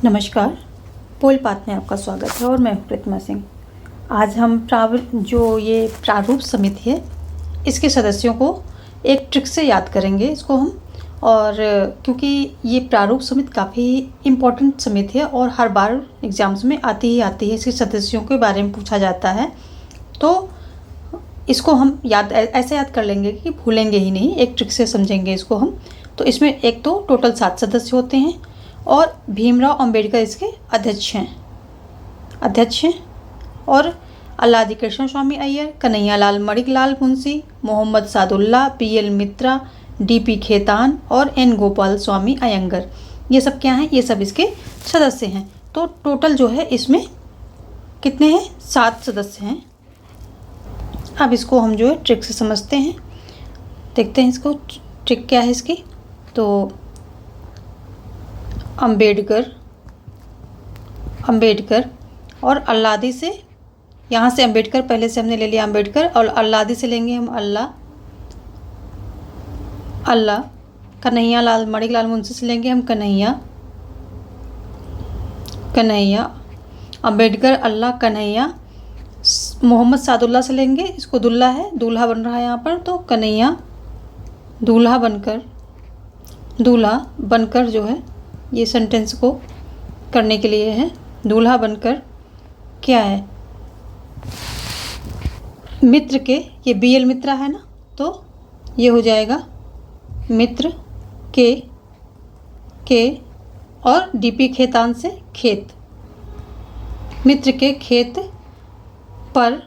नमस्कार, पोल पात में आपका स्वागत है और मैं हूं प्रतिमा सिंह। आज हम ये प्रारूप समिति है, इसके सदस्यों को एक ट्रिक से याद करेंगे इसको हम। और क्योंकि ये प्रारूप समिति काफ़ी इम्पोर्टेंट समिति है और हर बार एग्ज़ाम्स में आती है, इसके सदस्यों के बारे में पूछा जाता है, तो इसको हम ऐसे याद कर लेंगे कि भूलेंगे ही नहीं, एक ट्रिक से समझेंगे इसको हम। तो इसमें एक तो टोटल 7 सदस्य होते हैं और भीमराव अंबेडकर इसके अध्यक्ष हैं और अल्लादी कृष्ण स्वामी अय्यर, कन्हैयालाल मणिकलाल मुंशी, मोहम्मद सादुल्ला, पीएल मित्रा, डीपी खेतान और एन गोपाल स्वामी अयंगर, ये सब क्या हैं? ये सब इसके सदस्य हैं। तो टोटल जो है इसमें कितने हैं? 7 सदस्य हैं। अब इसको हम जो है ट्रिक से समझते हैं, देखते हैं इसको ट्रिक क्या है इसकी। तो अंबेडकर और अल्लादी से, यहाँ से अंबेडकर पहले से हमने ले लिया अंबेडकर, और अल्लादी से लेंगे हम अल्लाह। कन्हैयालाल मणिकलाल मुंशी से लेंगे हम कन्हैया। अंबेडकर, अल्लाह, कन्हैया। मोहम्मद सादुल्ला से लेंगे, इसको दुल्ला है, दूल्हा बन रहा है यहाँ पर, तो कन्हैया दूल्हा बनकर जो है, ये सेंटेंस को करने के लिए है, दूल्हा बनकर क्या है? मित्र के, ये बीएल मित्रा है ना, तो ये हो जाएगा मित्र के और डीपी खेतान से खेत, मित्र के खेत पर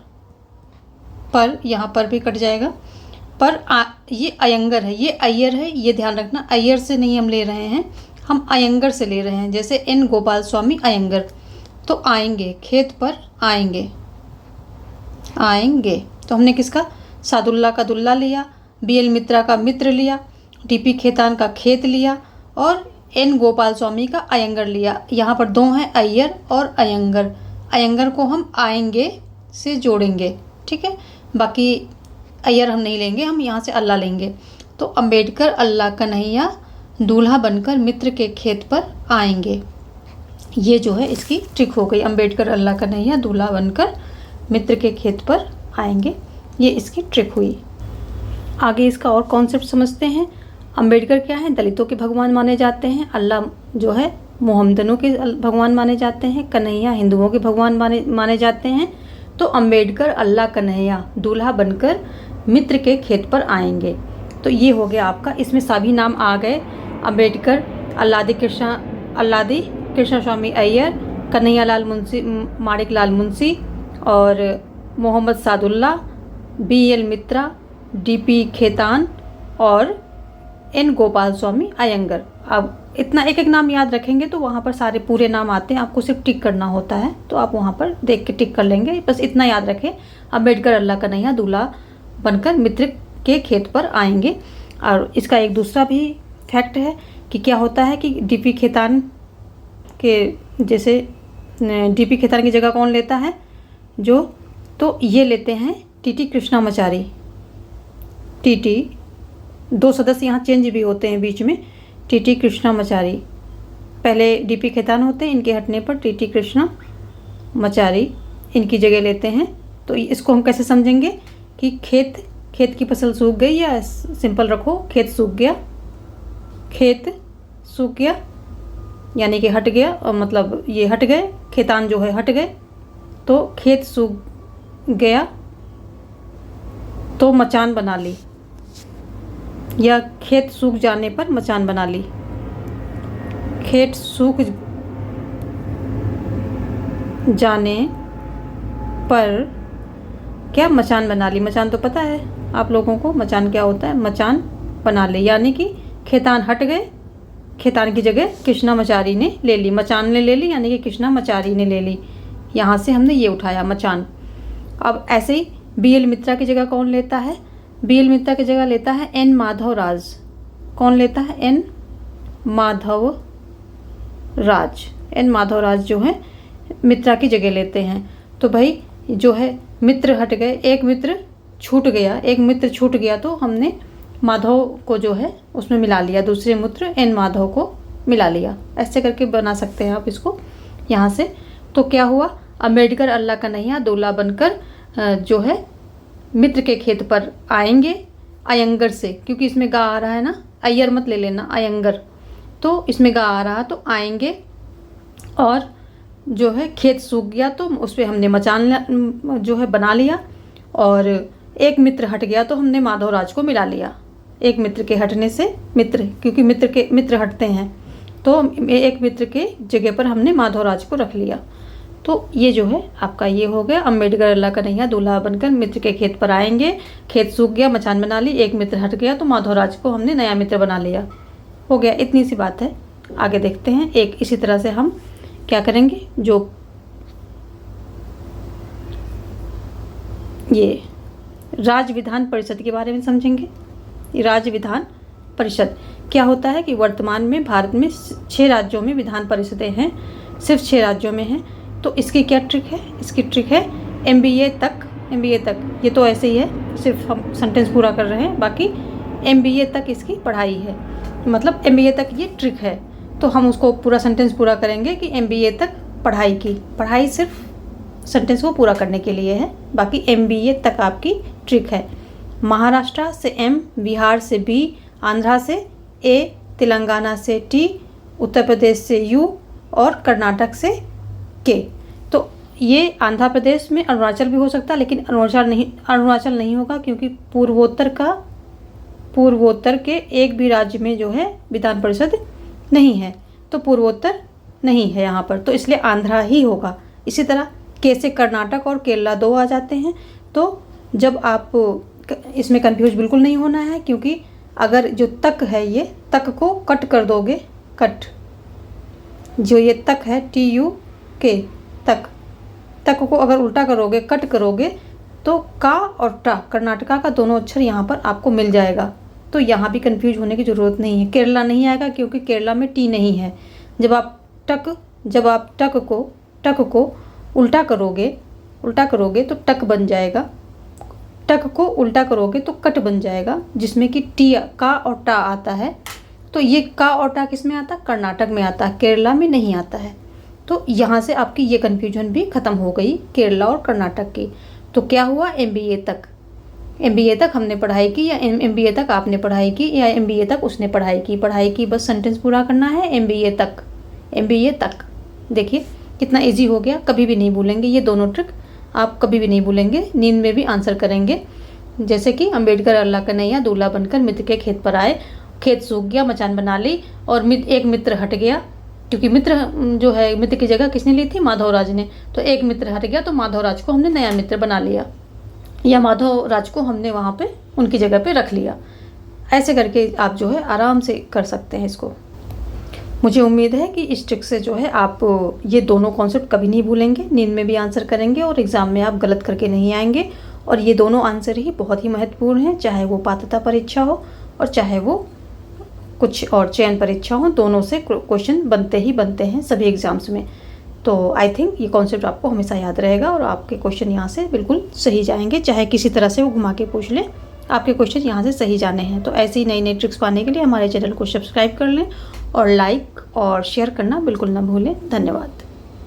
यहाँ पर भी कट जाएगा, पर ये अयंगर है, ये अय्यर है, ये ध्यान रखना, अय्यर से नहीं हम ले रहे हैं, हम अयंगर से ले रहे हैं, जैसे एन गोपाल स्वामी अयंगर। तो आएंगे, खेत पर आएंगे तो हमने किसका? सादुल्ला का दुल्ला लिया, बीएल मित्रा का मित्र लिया, डीपी खेतान का खेत लिया और एन गोपाल स्वामी का अयंगर लिया। यहाँ पर 2 हैं, अय्यर और अयंगर। अयंगर को हम आएंगे से जोड़ेंगे, ठीक है। बाकी अय्यर हम नहीं लेंगे, हम यहाँ से अल्लाह लेंगे। तो अंबेडकर, अल्लाह, कन्हैया दूल्हा बनकर मित्र के खेत पर आएंगे, ये जो है इसकी ट्रिक हो गई। अंबेडकर, अल्लाह, कन्हैया दूल्हा बनकर मित्र के खेत पर आएंगे, ये इसकी ट्रिक हुई। आगे इसका और कॉन्सेप्ट समझते हैं। अंबेडकर क्या है? दलितों के भगवान माने जाते हैं। अल्लाह जो है मोहम्मदनों के भगवान माने जाते हैं। कन्हैया हिंदुओं के भगवान माने जाते हैं। तो अंबेडकर, अल्लाह, कन्हैया दूल्हा बनकर मित्र के खेत पर आएंगे, तो ये हो गया आपका। इसमें सभी नाम आ गए, अंबेडकर, अल्लादी कृष्ण स्वामी अय्यर, कन्हैयालाल मणिकलाल मुंशी और मोहम्मद सादुल्ला, बीएल मित्रा, डीपी खेतान और एन गोपाल स्वामी अयंगर। अब इतना एक एक नाम याद रखेंगे तो वहाँ पर सारे पूरे नाम आते हैं, आपको सिर्फ टिक करना होता है, तो आप वहाँ पर देख के टिक कर लेंगे। बस इतना याद रखें, अंबेडकर, अल्लाह, कन्हैया दूल्हा बनकर मित्र के खेत पर आएंगे। और इसका एक दूसरा भी फैक्ट है कि क्या होता है कि डीपी खेतान की जगह कौन लेता है? तो ये लेते हैं टीटी कृष्णामाचारी। टीटी 2 सदस्य यहाँ चेंज भी होते हैं बीच में। टीटी कृष्णामाचारी, पहले डीपी खेतान होते हैं, इनके हटने पर टीटी कृष्णामाचारी इनकी जगह लेते हैं। तो इसको हम कैसे समझेंगे कि खेत की फसल सूख गई, या सिंपल रखो, खेत सूख गया यानी कि हट गया, और मतलब ये हट गए, खेतान जो है हट गए, तो खेत सूख गया तो मचान बना ली, या खेत सूख जाने पर मचान बना ली। खेत सूख जाने पर क्या? मचान बना ली। मचान तो पता है आप लोगों को, मचान क्या होता है? मचान बना ली, यानी कि खेतान हट गए, खेतान की जगह कृष्णामाचारी ने ले ली, मचान ने ले ली, यानी कि कृष्णामाचारी ने ले ली। यहाँ से हमने ये उठाया मचान। अब ऐसे ही बीएल मित्रा की जगह कौन लेता है? बीएल मित्रा की जगह लेता है एन माधवराज। कौन लेता है? एन माधवराज जो है मित्रा की जगह लेते हैं। तो भाई जो है मित्र हट गए, एक मित्र छूट गया, तो हमने माधव को जो है उसमें मिला लिया, दूसरे मित्र एन माधव को मिला लिया। ऐसे करके बना सकते हैं आप इसको यहाँ से। तो क्या हुआ, अम्बेडकर अल्लाह का नैया दूल्हा बनकर जो है मित्र के खेत पर आएंगे अयंगर से, क्योंकि इसमें गा आ रहा है ना, अय्यर मत ले लेना, अयंगर। तो इसमें गा आ रहा तो आएंगे, और जो है खेत सूख गया तो उस पर हमने मचान जो है बना लिया, और एक मित्र हट गया तो हमने माधवराज को मिला लिया। एक मित्र के हटने से, मित्र क्योंकि मित्र हटते हैं, तो एक मित्र के जगह पर हमने माधवराज को रख लिया। तो ये जो है आपका ये हो गया, अम्बेडकर अल्लाह का नैया दूल्हा बनकर मित्र के खेत पर आएंगे, खेत सूख गया मचान बना ली, एक मित्र हट गया तो माधवराज को हमने नया मित्र बना लिया। हो गया, इतनी सी बात है। आगे देखते हैं। एक इसी तरह से हम क्या करेंगे, जो ये राज्य विधान परिषद के बारे में समझेंगे। राज्य विधान परिषद क्या होता है कि वर्तमान में भारत में 6 राज्यों में विधान परिषदें हैं, सिर्फ 6 राज्यों में हैं। तो इसकी क्या ट्रिक है, इसकी ट्रिक है MBA तक, ये तो ऐसे ही है, सिर्फ हम सेंटेंस पूरा कर रहे हैं, बाकी MBA तक इसकी पढ़ाई है, मतलब MBA तक ये ट्रिक है। तो हम उसको पूरा सेंटेंस पूरा करेंगे कि MBA तक पढ़ाई सिर्फ सेंटेंस को पूरा करने के लिए है, बाकी MBA तक आपकी ट्रिक है। महाराष्ट्र से M, बिहार से B, आंध्रा से A, तेलंगाना से T, उत्तर प्रदेश से U और कर्नाटक से K। तो ये आंध्र प्रदेश में अरुणाचल भी हो सकता है, लेकिन अरुणाचल नहीं होगा, क्योंकि पूर्वोत्तर के एक भी राज्य में जो है विधान परिषद नहीं है, तो पूर्वोत्तर नहीं है यहाँ पर, तो इसलिए आंध्रा ही होगा। इसी तरह के से कर्नाटक और केरला 2 आ जाते हैं। तो जब आप इसमें कंफ्यूज बिल्कुल नहीं होना है, क्योंकि अगर जो तक है, ये तक को कट कर दोगे, जो ये तक है TUK, तक को अगर उल्टा करोगे, कट करोगे, तो का और टा, कर्नाटका का दोनों अक्षर यहाँ पर आपको मिल जाएगा। तो यहाँ भी कंफ्यूज होने की ज़रूरत नहीं है। केरला नहीं आएगा, क्योंकि केरला में टी नहीं है। जब आप टक को उल्टा करोगे तो टक बन जाएगा, टक को उल्टा करोगे तो कट बन जाएगा, जिसमें कि टी, का और टा आता है। तो ये का और टा किस में आता है, कर्नाटक में आता है, केरला में नहीं आता है। तो यहाँ से आपकी ये कन्फ्यूजन भी ख़त्म हो गई, केरला और कर्नाटक की। तो क्या हुआ, MBA तक हमने पढ़ाई की, या MBA तक आपने पढ़ाई की, या MBA तक उसने पढ़ाई की, बस सेंटेंस पूरा करना है। MBA तक देखिए कितना इजी हो गया। कभी भी नहीं भूलेंगे ये दोनों ट्रिक, आप कभी भी नहीं भूलेंगे, नींद में भी आंसर करेंगे। जैसे कि अम्बेडकर अल्लाह का नैया दूल्हा बनकर मित्र के खेत पर आए, खेत सूख गया मचान बना ली, और एक मित्र हट गया, क्योंकि मित्र की जगह किसने ली थी, माधवराज ने। तो एक मित्र हट गया तो माधवराज को हमने नया मित्र बना लिया, या माधवराज को हमने वहाँ पे उनकी जगह पे रख लिया। ऐसे करके आप जो है आराम से कर सकते हैं इसको। मुझे उम्मीद है कि इस ट्रिक से जो है आप ये दोनों कॉन्सेप्ट कभी नहीं भूलेंगे, नींद में भी आंसर करेंगे और एग्ज़ाम में आप गलत करके नहीं आएंगे। और ये दोनों आंसर ही बहुत ही महत्वपूर्ण हैं, चाहे वो पात्रता परीक्षा हो और चाहे वो कुछ और चयन परीक्षा हो, दोनों से क्वेश्चन बनते हैं सभी एग्ज़ाम्स में। तो आई थिंक ये कॉन्सेप्ट आपको हमेशा याद रहेगा, और आपके क्वेश्चन यहाँ से बिल्कुल सही जाएंगे, चाहे किसी तरह से वो घुमा के पूछ ले, आपके क्वेश्चन यहाँ से सही जाने हैं। तो ऐसी नई नई ट्रिक्स पाने के लिए हमारे चैनल को सब्सक्राइब कर लें, और लाइक और शेयर करना बिल्कुल ना भूलें। धन्यवाद।